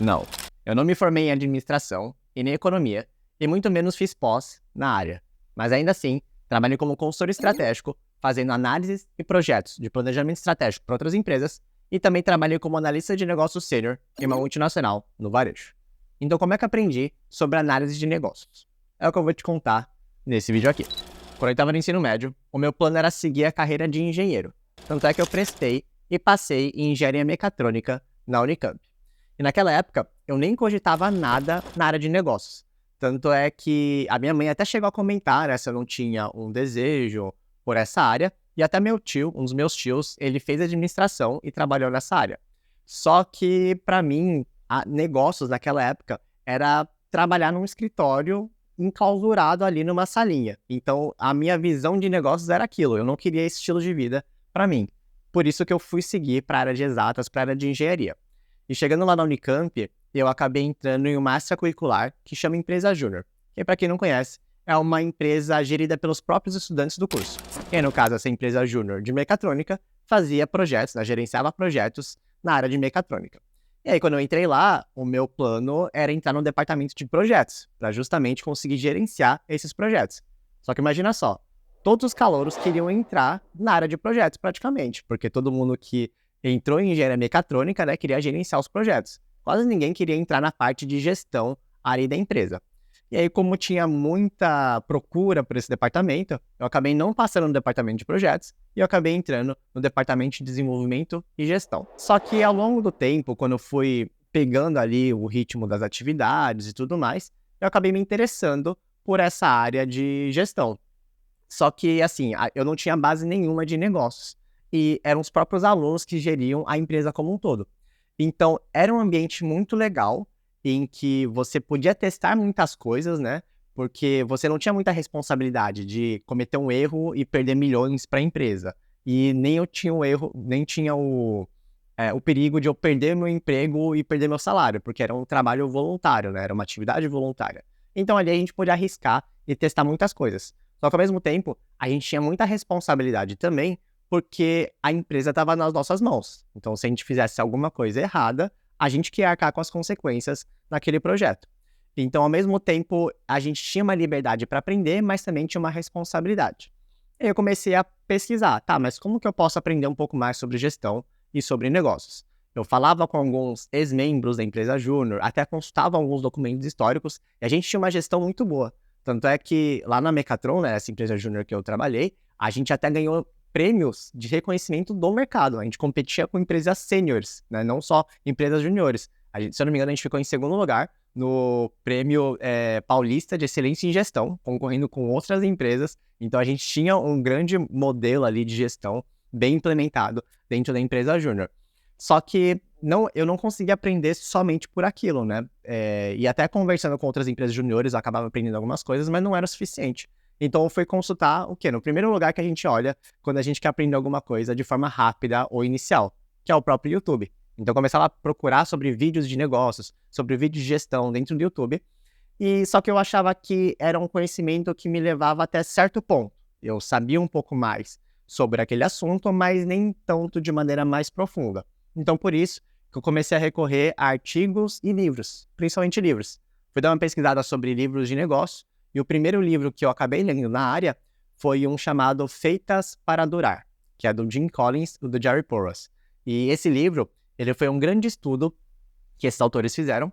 Não, eu não me formei em administração e nem economia, e muito menos fiz pós na área. Mas ainda assim, trabalhei como consultor estratégico, fazendo análises e projetos de planejamento estratégico para outras empresas, e também trabalhei como analista de negócios sênior em uma multinacional no varejo. Então, como é que eu aprendi sobre análise de negócios? É o que eu vou te contar nesse vídeo aqui. Quando eu estava no ensino médio, o meu plano era seguir a carreira de engenheiro. Tanto é que eu prestei e passei em engenharia mecatrônica na Unicamp. E naquela época, eu nem cogitava nada na área de negócios. Tanto é que a minha mãe até chegou a comentar, né, se eu não tinha um desejo por essa área. E até meu tio, um dos meus tios, ele fez administração e trabalhou nessa área. Só que, para mim, negócios naquela época era trabalhar num escritório enclausurado ali numa salinha. Então, a minha visão de negócios era aquilo. Eu não queria esse estilo de vida para mim. Por isso que eu fui seguir para a área de exatas, para a área de engenharia. E chegando lá na Unicamp, eu acabei entrando em uma extracurricular que chama Empresa Júnior, que, para quem não conhece, é uma empresa gerida pelos próprios estudantes do curso. E, no caso, essa empresa Júnior de mecatrônica fazia projetos, né, gerenciava projetos na área de mecatrônica. E aí, quando eu entrei lá, o meu plano era entrar no departamento de projetos, para justamente conseguir gerenciar esses projetos. Só que imagina só, todos os calouros queriam entrar na área de projetos, praticamente, porque todo mundo que entrou em engenharia mecatrônica, né, queria gerenciar os projetos. Quase ninguém queria entrar na parte de gestão ali da empresa. E aí, como tinha muita procura por esse departamento, eu acabei não passando no departamento de projetos e eu acabei entrando no departamento de desenvolvimento e gestão. Só que ao longo do tempo, quando eu fui pegando ali o ritmo das atividades e tudo mais, eu acabei me interessando por essa área de gestão. Só que, assim, eu não tinha base nenhuma de negócios. E eram os próprios alunos que geriam a empresa como um todo. Então, era um ambiente muito legal, em que você podia testar muitas coisas, né? Porque você não tinha muita responsabilidade de cometer um erro e perder milhões para a empresa. E nem eu tinha o erro, nem tinha o perigo de eu perder meu emprego e perder meu salário, porque era um trabalho voluntário, né? Era uma atividade voluntária. Então, ali a gente podia arriscar e testar muitas coisas. Só que, ao mesmo tempo, a gente tinha muita responsabilidade também, porque a empresa estava nas nossas mãos. Então, se a gente fizesse alguma coisa errada, a gente que ia arcar com as consequências naquele projeto. Então, ao mesmo tempo, a gente tinha uma liberdade para aprender, mas também tinha uma responsabilidade. E eu comecei a pesquisar, tá, mas como que eu posso aprender um pouco mais sobre gestão e sobre negócios? Eu falava com alguns ex-membros da empresa Júnior, até consultava alguns documentos históricos, e a gente tinha uma gestão muito boa. Tanto é que lá na Mecatron, né, essa empresa Júnior que eu trabalhei, a gente até ganhou prêmios de reconhecimento do mercado. A gente competia com empresas sêniores, né? Não só empresas juniores. Se eu não me engano, a gente ficou em segundo lugar no prêmio paulista de excelência em gestão, concorrendo com outras empresas. Então, a gente tinha um grande modelo ali de gestão bem implementado dentro da empresa júnior. Só que eu não conseguia aprender somente por aquilo, né? E até conversando com outras empresas juniores, eu acabava aprendendo algumas coisas, mas não era o suficiente. Então, eu fui consultar o quê? No primeiro lugar que a gente olha quando a gente quer aprender alguma coisa de forma rápida ou inicial, que é o próprio YouTube. Então, eu começava a procurar sobre vídeos de negócios, sobre vídeos de gestão dentro do YouTube. E só que eu achava que era um conhecimento que me levava até certo ponto. Eu sabia um pouco mais sobre aquele assunto, mas nem tanto de maneira mais profunda. Então, por isso que eu comecei a recorrer a artigos e livros, principalmente livros. Fui dar uma pesquisada sobre livros de negócio, e o primeiro livro que eu acabei lendo na área foi um chamado Feitas para Durar, que é do Jim Collins e do Jerry Porras. E esse livro, ele foi um grande estudo que esses autores fizeram,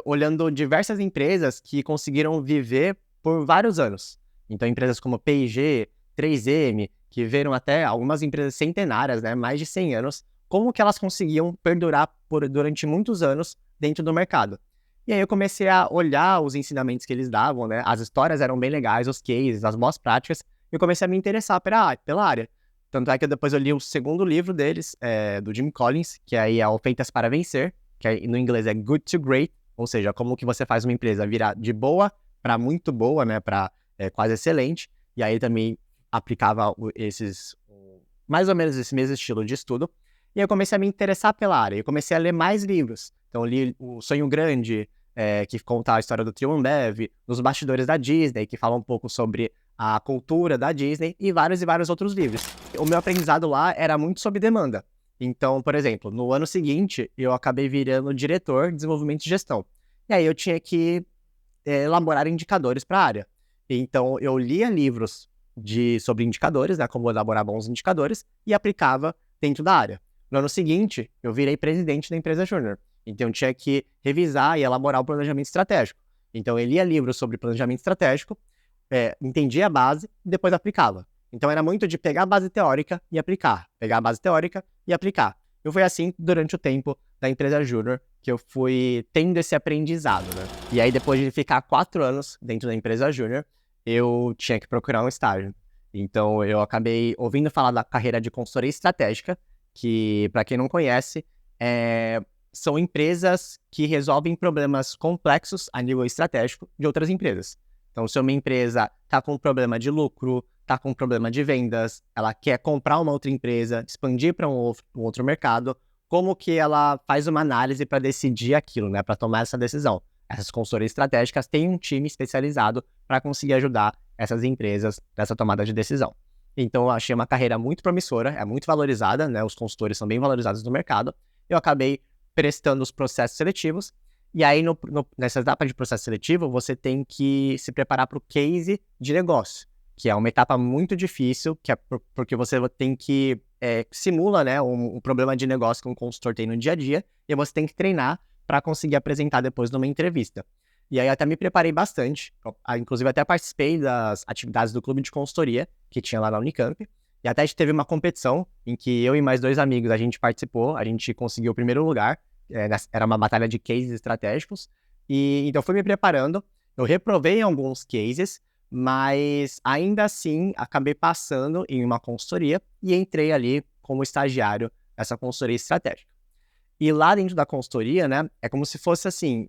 olhando diversas empresas que conseguiram viver por vários anos. Então, empresas como P&G, 3M, que viveram até algumas empresas centenárias, né, mais de 100 anos, como que elas conseguiam perdurar durante muitos anos dentro do mercado. E aí eu comecei a olhar os ensinamentos que eles davam, né? As histórias eram bem legais, os cases, as boas práticas, e eu comecei a me interessar pela área. Tanto é que depois eu li o segundo livro deles, do Jim Collins, que aí é o Feitas para Vencer, que aí, no inglês é Good to Great, ou seja, como que você faz uma empresa virar de boa para muito boa, né? Para quase excelente. E aí também aplicava mais ou menos esse mesmo estilo de estudo. E aí eu comecei a me interessar pela área, eu comecei a ler mais livros. Então, eu li O Sonho Grande, que conta a história do Trio Ambev, Nos Bastidores da Disney, que fala um pouco sobre a cultura da Disney, e vários outros livros. O meu aprendizado lá era muito sob demanda. Então, por exemplo, no ano seguinte, eu acabei virando diretor de desenvolvimento e gestão. E aí eu tinha que elaborar indicadores para a área. Então, eu lia livros sobre indicadores, né, como elaborar bons indicadores, e aplicava dentro da área. No ano seguinte, eu virei presidente da empresa Júnior. Então, eu tinha que revisar e elaborar o planejamento estratégico. Então, eu lia livros sobre planejamento estratégico, entendia a base e depois aplicava. Então, era muito de pegar a base teórica e aplicar. Pegar a base teórica e aplicar. Eu fui assim durante o tempo da empresa Júnior, que eu fui tendo esse aprendizado, né? E aí, depois de ficar 4 anos dentro da empresa Júnior, eu tinha que procurar um estágio. Então, eu acabei ouvindo falar da carreira de consultoria estratégica, que, para quem não conhece, são empresas que resolvem problemas complexos a nível estratégico de outras empresas. Então, se uma empresa está com um problema de lucro, está com um problema de vendas, ela quer comprar uma outra empresa, expandir para um outro mercado, como que ela faz uma análise para decidir aquilo, né, para tomar essa decisão? Essas consultorias estratégicas têm um time especializado para conseguir ajudar essas empresas nessa tomada de decisão. Então, eu achei uma carreira muito promissora, é muito valorizada, né? Os consultores são bem valorizados no mercado. Eu acabei prestando os processos seletivos, e aí nessa etapa de processo seletivo, você tem que se preparar para o case de negócio, que é uma etapa muito difícil, que é porque você tem que simula, né, um problema de negócio que um consultor tem no dia a dia, e você tem que treinar para conseguir apresentar depois numa entrevista. E aí até me preparei bastante, inclusive até participei das atividades do clube de consultoria que tinha lá na Unicamp, e até a gente teve uma competição em que eu e mais 2 amigos a gente participou, a gente conseguiu o primeiro lugar, era uma batalha de cases estratégicos, e então fui me preparando, eu reprovei em alguns cases, mas ainda assim acabei passando em uma consultoria e entrei ali como estagiário nessa consultoria estratégica. E lá dentro da consultoria, né, é como se fosse assim,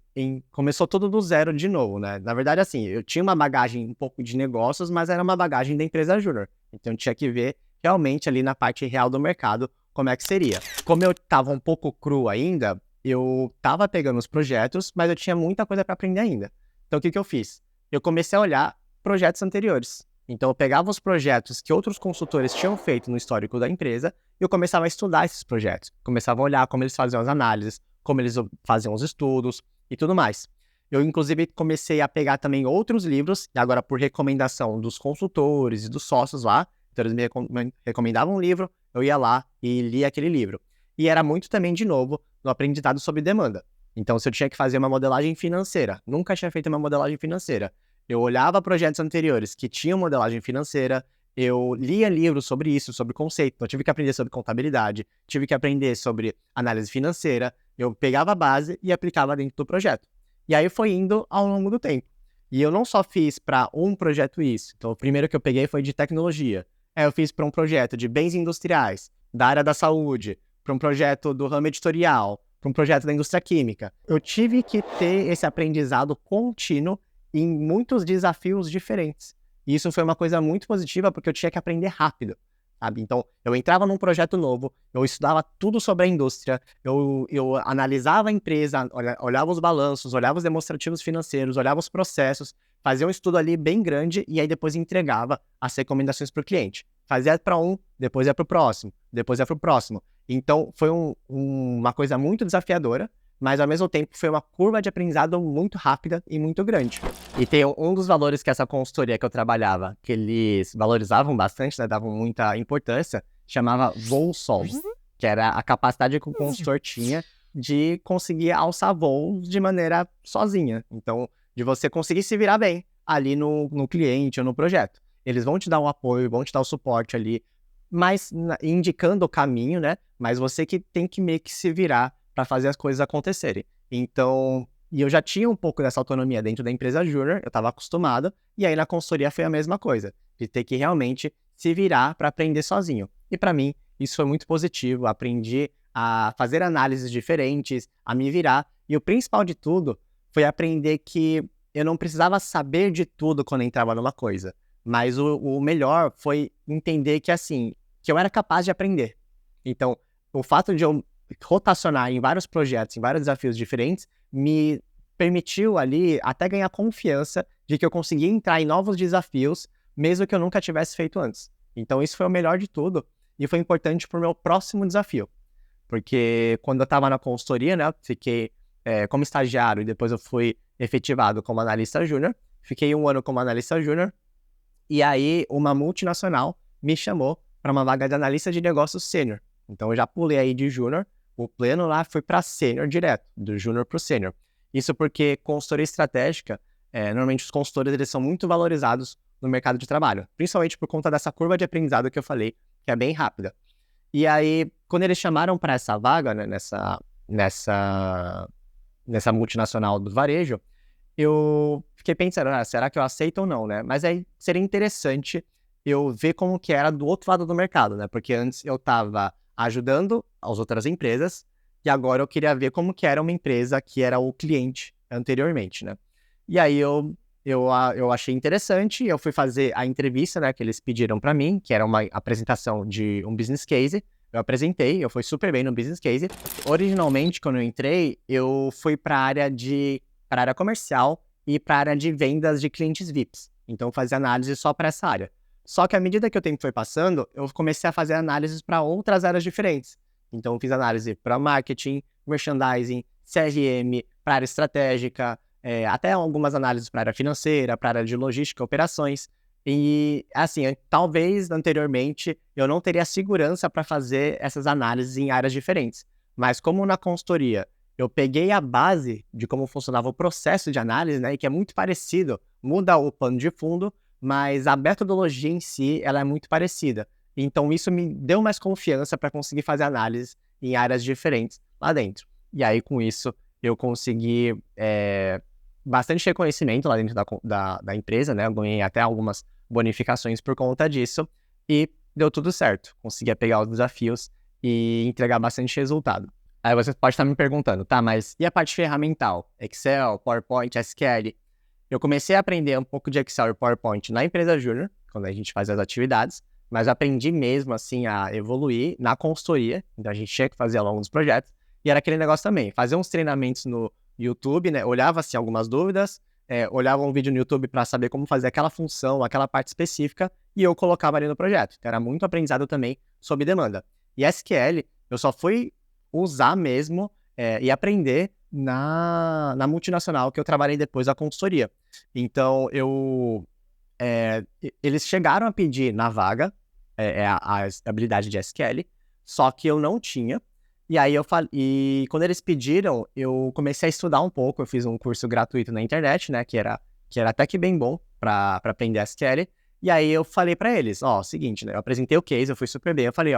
começou tudo do zero de novo, né? Na verdade, assim, eu tinha uma bagagem um pouco de negócios, mas era uma bagagem da empresa Júnior. Então, eu tinha que ver realmente ali na parte real do mercado como é que seria. Como eu estava um pouco cru ainda, eu estava pegando os projetos, mas eu tinha muita coisa para aprender ainda. Então, o que eu fiz? Eu comecei a olhar projetos anteriores. Então, eu pegava os projetos que outros consultores tinham feito no histórico da empresa e eu começava a estudar esses projetos. Começava a olhar como eles faziam as análises, como eles faziam os estudos e tudo mais. Eu, inclusive, comecei a pegar também outros livros, e agora por recomendação dos consultores e dos sócios lá. Então, eles me recomendavam um livro, eu ia lá e lia aquele livro. E era muito também, de novo, no aprendizado sobre demanda. Então, se eu tinha que fazer uma modelagem financeira, nunca tinha feito uma modelagem financeira, eu olhava projetos anteriores que tinham modelagem financeira, eu lia livros sobre isso, sobre conceito. Então, eu tive que aprender sobre contabilidade, tive que aprender sobre análise financeira. Eu pegava a base e aplicava dentro do projeto. E aí foi indo ao longo do tempo. E eu não só fiz para um projeto isso. Então, o primeiro que eu peguei foi de tecnologia. Aí eu fiz para um projeto de bens industriais, da área da saúde, para um projeto do ramo editorial, para um projeto da indústria química. Eu tive que ter esse aprendizado contínuo em muitos desafios diferentes. E isso foi uma coisa muito positiva, porque eu tinha que aprender rápido, sabe? Então, eu entrava num projeto novo, eu estudava tudo sobre a indústria, eu analisava a empresa, olhava os balanços, olhava os demonstrativos financeiros, olhava os processos, fazia um estudo ali bem grande e aí depois entregava as recomendações para o cliente. Fazia para um, depois ia para o próximo, depois ia para o próximo. Então, foi uma coisa muito desafiadora, mas ao mesmo tempo foi uma curva de aprendizado muito rápida e muito grande. E tem um dos valores que essa consultoria que eu trabalhava, que eles valorizavam bastante, né, davam muita importância, chamava voo solo, que era a capacidade que o consultor tinha de conseguir alçar voos de maneira sozinha. Então, de você conseguir se virar bem ali no cliente ou no projeto. Eles vão te dar um apoio, vão te dar o suporte ali, mas indicando o caminho, né? Mas você que tem que meio que se virar para fazer as coisas acontecerem. Então, e eu já tinha um pouco dessa autonomia dentro da empresa Júnior, eu estava acostumado, e aí na consultoria foi a mesma coisa, de ter que realmente se virar para aprender sozinho. E para mim, isso foi muito positivo, aprendi a fazer análises diferentes, a me virar, e o principal de tudo foi aprender que eu não precisava saber de tudo quando entrava numa coisa, mas o melhor foi entender que, assim, que eu era capaz de aprender. Então, o fato de eu rotacionar em vários projetos, em vários desafios diferentes, me permitiu ali até ganhar confiança de que eu conseguia entrar em novos desafios, mesmo que eu nunca tivesse feito antes. Então isso foi o melhor de tudo e foi importante para o meu próximo desafio. porque quando eu estava na consultoria, né, fiquei como estagiário e depois eu fui efetivado como analista júnior. Fiquei 1 ano como analista júnior e aí uma multinacional me chamou para uma vaga de analista de negócios sênior. Então eu já pulei aí de júnior, o pleno lá foi para sênior direto, do júnior para o sênior. Isso porque consultoria estratégica, normalmente os consultores eles são muito valorizados no mercado de trabalho, principalmente por conta dessa curva de aprendizado que eu falei, que é bem rápida. E aí, quando eles chamaram para essa vaga, né, nessa multinacional do varejo, eu fiquei pensando, será que eu aceito ou não, né? Mas aí seria interessante eu ver como que era do outro lado do mercado, né? Porque antes eu estava ajudando as outras empresas e agora eu queria ver como que era uma empresa que era o cliente anteriormente, né? E aí eu achei interessante, eu fui fazer a entrevista, né, que eles pediram para mim, que era uma apresentação de um business case. Eu apresentei, eu fui super bem no business case. Originalmente, quando eu entrei, eu fui para a área comercial e para a área de vendas de clientes VIPs. Então, eu fazia análise só para essa área. Só que à medida que o tempo foi passando, eu comecei a fazer análises para outras áreas diferentes. Então, eu fiz análise para marketing, merchandising, CRM, para área estratégica, até algumas análises para a área financeira, para a área de logística, operações. E, assim, talvez anteriormente eu não teria segurança para fazer essas análises em áreas diferentes. Mas como na consultoria eu peguei a base de como funcionava o processo de análise, né, e que é muito parecido, muda o pano de fundo, mas a metodologia em si, ela é muito parecida. Então isso me deu mais confiança para conseguir fazer análise em áreas diferentes lá dentro. E aí com isso eu consegui bastante reconhecimento lá dentro da empresa, né, eu ganhei até algumas bonificações por conta disso e deu tudo certo. Conseguia pegar os desafios e entregar bastante resultado. Aí você pode estar me perguntando, tá, mas e a parte ferramental? Excel, PowerPoint, SQL? Eu comecei a aprender um pouco de Excel e PowerPoint na empresa júnior, quando a gente faz as atividades, mas aprendi mesmo, assim, a evoluir na consultoria, então a gente tinha que fazer ao longo dos projetos, e era aquele negócio também, fazer uns treinamentos no YouTube, né, olhava, assim, algumas dúvidas, olhava um vídeo no YouTube para saber como fazer aquela função, aquela parte específica, e eu colocava ali no projeto. Então era muito aprendizado também sob demanda. E SQL, eu só fui usar mesmo e aprender na multinacional que eu trabalhei depois da consultoria. Então, eles chegaram a pedir na vaga a habilidade de SQL, só que eu não tinha. E aí e quando eles pediram, eu comecei a estudar um pouco. Eu fiz um curso gratuito na internet, né, que era até que bem bom para aprender SQL. E aí eu falei para eles, seguinte, né, eu apresentei o case, eu fui super bem, eu falei,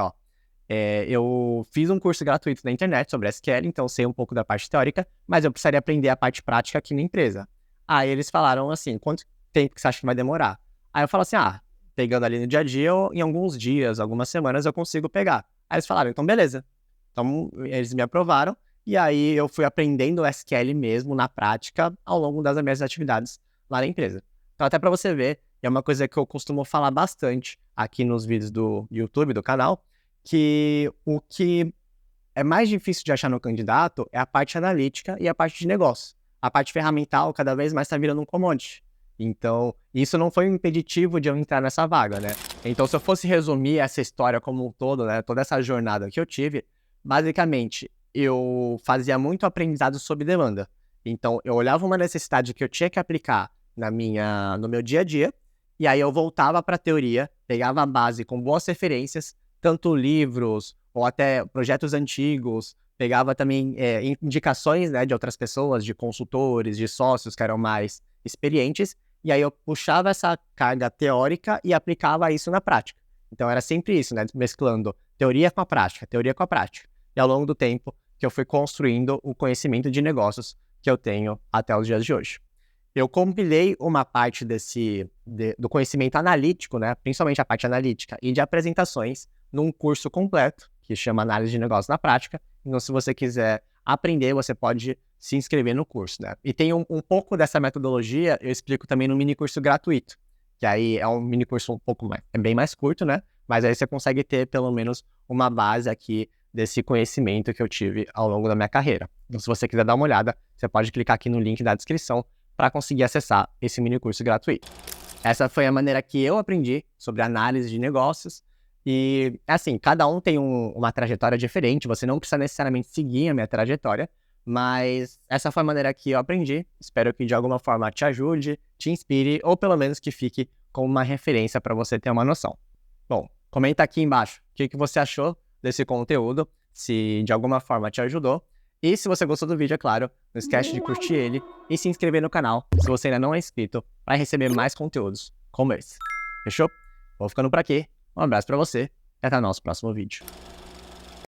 eu fiz um curso gratuito na internet sobre SQL, então sei um pouco da parte teórica, mas eu precisaria aprender a parte prática aqui na empresa. Aí eles falaram assim, quanto tempo que você acha que vai demorar? Aí eu falo assim, pegando ali no dia a dia, em alguns dias, algumas semanas eu consigo pegar. Aí eles falaram, então beleza. Então eles me aprovaram, e aí eu fui aprendendo SQL mesmo na prática ao longo das minhas atividades lá na empresa. Então até para você ver, é uma coisa que eu costumo falar bastante aqui nos vídeos do YouTube, do canal, que o que é mais difícil de achar no candidato é a parte analítica e a parte de negócio. A parte ferramental cada vez mais está virando um commodity. Então, isso não foi um impeditivo de eu entrar nessa vaga, né? Então, se eu fosse resumir essa história como um todo, né, toda essa jornada que eu tive, basicamente, eu fazia muito aprendizado sob demanda. Então, eu olhava uma necessidade que eu tinha que aplicar no meu dia a dia, e aí eu voltava para a teoria, pegava a base com boas referências, tanto livros ou até projetos antigos, pegava também indicações, né, de outras pessoas, de consultores, de sócios que eram mais experientes, e aí eu puxava essa carga teórica e aplicava isso na prática. Então era sempre isso, né, mesclando teoria com a prática, teoria com a prática. E ao longo do tempo que eu fui construindo o conhecimento de negócios que eu tenho até os dias de hoje. Eu compilei uma parte do conhecimento analítico, né, principalmente a parte analítica e de apresentações, num curso completo, que chama Análise de Negócios na Prática. Então, se você quiser aprender, você pode se inscrever no curso, né? E tem um pouco dessa metodologia, eu explico também no mini curso gratuito, que aí é um mini curso um pouco mais, é bem mais curto, né? Mas aí você consegue ter pelo menos uma base aqui desse conhecimento que eu tive ao longo da minha carreira. Então, se você quiser dar uma olhada, você pode clicar aqui no link da descrição para conseguir acessar esse mini curso gratuito. Essa foi a maneira que eu aprendi sobre análise de negócios. E, assim, cada um tem uma trajetória diferente, você não precisa necessariamente seguir a minha trajetória, mas essa foi a maneira que eu aprendi. Espero que de alguma forma te ajude, te inspire, ou pelo menos que fique como uma referência para você ter uma noção. Bom, comenta aqui embaixo o que você achou desse conteúdo, se de alguma forma te ajudou. E se você gostou do vídeo, é claro, não esquece de curtir ele e se inscrever no canal, se você ainda não é inscrito, para receber mais conteúdos como esse. Fechou? Vou ficando por aqui. Um abraço pra você e até o nosso próximo vídeo.